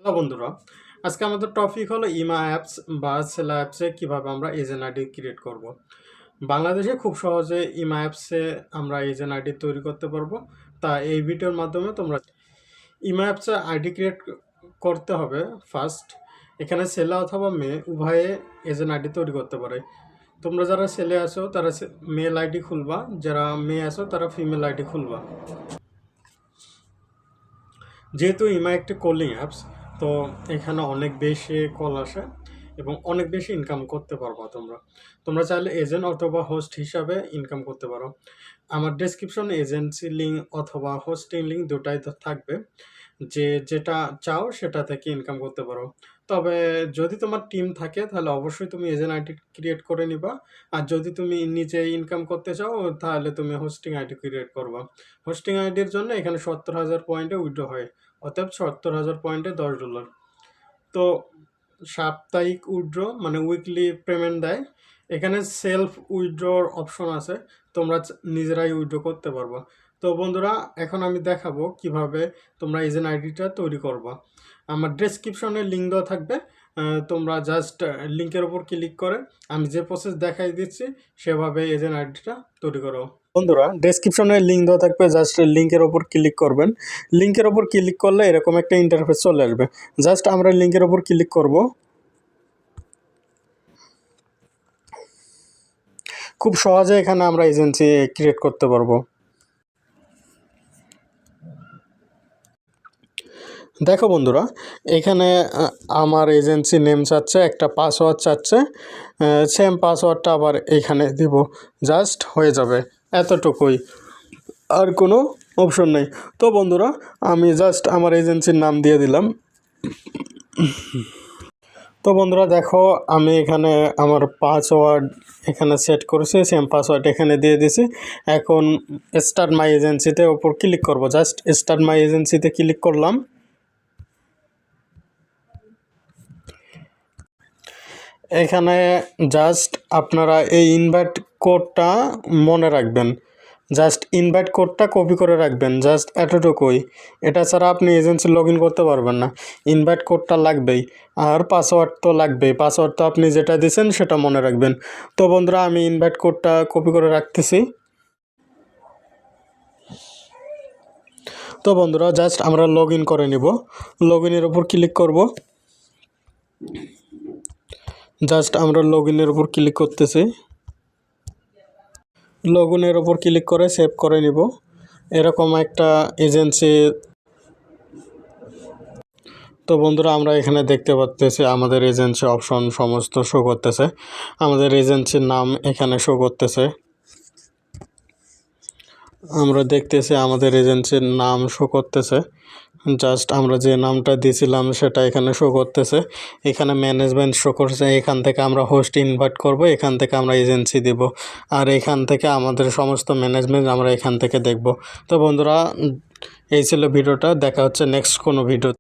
Hello বন্ধুরা, আজকে আমাদের টপিক হলো ইমা অ্যাপস বা সেলা অ্যাপসে কীভাবে আমরা এজেন্ট আইডি ক্রিয়েট করব। বাংলাদেশে খুব সহজে ইমা অ্যাপসে আমরা এজেন্ট আইডি তৈরি করতে পারবো। তা এই ভিডিওর মাধ্যমে তোমরা ইমা অ্যাপসে আইডি ক্রিয়েট করতে হবে। ফার্স্ট এখানে ছেলে অথবা মেয়ে উভয়ে এজেন্ট আইডি তৈরি করতে পারে। তোমরা যারা ছেলে আসো তারা মেল আইডি খুলবা, যারা মেয়ে আসো তারা ফিমেল আইডি খুলবা। যেহেতু ইমা একটি কলিং অ্যাপস, তো এখানে অনেক বেশি কল আসে এবং অনেক বেশি ইনকাম করতে পারবা তোমরা চাইলে এজেন্ট অথবা হোস্ট হিসাবে ইনকাম করতে পারো। আমার ডেসক্রিপশনে এজেন্সি লিঙ্ক অথবা হোস্টিং লিঙ্ক দুটাই তো থাকবে, যেটা চাও সেটা থেকে ইনকাম করতে পারো। তবে যদি তোমার টিম থাকে তাহলে অবশ্যই তুমি এজেন্ট আইডি ক্রিয়েট করে নিবা, আর যদি তুমি নিজে ইনকাম করতে চাও তাহলে তুমি হোস্টিং আইডি ক্রিয়েট করবা। হোস্টিং আইডির জন্য এখানে 70,000 পয়েন্টে উইথড্র হয়, অতএব 70,000 পয়েন্টে $10। তো সাপ্তাহিক উইথড্র মানে উইকলি পেমেন্ট দেয়। এখানে সেলফ উইথড্রর অপশন আছে, তোমরা নিজেরাই উইথড্র করতে পারবা। তো বন্ধুরা, এখন আমি দেখাবো কিভাবে তোমরা এজেন্ট আইডিটা তৈরি করবা। আমার ডেসক্রিপশনে লিঙ্ক দেওয়া থাকবে, তোমরা জাস্ট লিঙ্কের ওপর ক্লিক করে আমি যে প্রসেস দেখাই দিচ্ছি সেভাবে এজেন্ট আইডিটা তৈরি করো। বন্ধুরা, ডেসক্রিপশনে লিঙ্ক দেওয়া থাকবে, জাস্ট লিঙ্কের ওপর ক্লিক করবেন। লিঙ্কের ওপর ক্লিক করলে এরকম একটা ইন্টারফেস চলে আসবে। জাস্ট আমরা লিঙ্কের ওপর ক্লিক করব। খুব সহজে এখানে আমরা এজেন্সি ক্রিয়েট করতে পারবো। দেখো বন্ধুরা, এখানে আমার এজেন্সি নেম চাচ্ছে, একটা পাসওয়ার্ড চাচ্ছে, সেম পাসওয়ার্ডটা আবার এখানে দিব, জাস্ট হয়ে যাবে, এতটুকুই, আর কোনো অপশন নেই। তো বন্ধুরা, আমি জাস্ট আমার এজেন্সির নাম দিয়ে দিলাম। তো বন্ধুরা দেখো, আমি এখানে আমার পাসওয়ার্ড এখানে সেট করেছি, সেম পাসওয়ার্ড এখানে দিয়ে দিছি। এখন স্টার্ট মাই এজেন্সিতে ওপর ক্লিক করব, জাস্ট স্টার্ট মাই এজেন্সিতে ক্লিক করলাম। এখানে জাস্ট আপনারা এই ইনভাইট কোডটা মনে রাখবেন, জাস্ট ইনভাইট কোডটা কপি করে রাখবেন, জাস্ট এতটুকুই। এটা ছাড়া আপনি এজেন্সি লগ ইন করতে পারবেন না। ইনভাইট কোডটা লাগবেই, আর পাসওয়ার্ড তো লাগবেই। পাসওয়ার্ড তো আপনি যেটা দিয়েছেন সেটা মনে রাখবেন। তো বন্ধুরা, আমি ইনভাইট কোডটা কপি করে রাখতেছি। তো বন্ধুরা, জাস্ট আমরা লগ ইন করে নিব। লগ ইনের ওপর ক্লিক করব, জাস্ট আমরা লগ ইনের ওপর ক্লিক করতেছি। লগ ইনের ওপর ক্লিক করে সেভ করে নিব। এরকম একটা এজেন্সি। তো বন্ধুরা, আমরা এখানে দেখতে পাচ্তেছি আমাদের এজেন্সি অপশন সমস্ত শো করতেছে, আমাদের এজেন্সির নাম এখানে শো করতেছে। আমরা দেখতেছি আমাদের এজেন্সির নাম শো করতেছে, জাস্ট আমরা যে নামটা দিয়েছিলাম সেটা এখানে শো করতেছে। এখানে ম্যানেজমেন্ট শো করছে, এখান থেকে আমরা হোস্ট ইনভাইট করব, এখান থেকে আমরা এজেন্সি দেব, আর এখান থেকে আমাদের সমস্ত ম্যানেজমেন্ট আমরা এখান থেকে দেখব। তো বন্ধুরা, এই ছিল ভিডিওটা, দেখা হচ্ছে নেক্সট কোনো ভিডিও।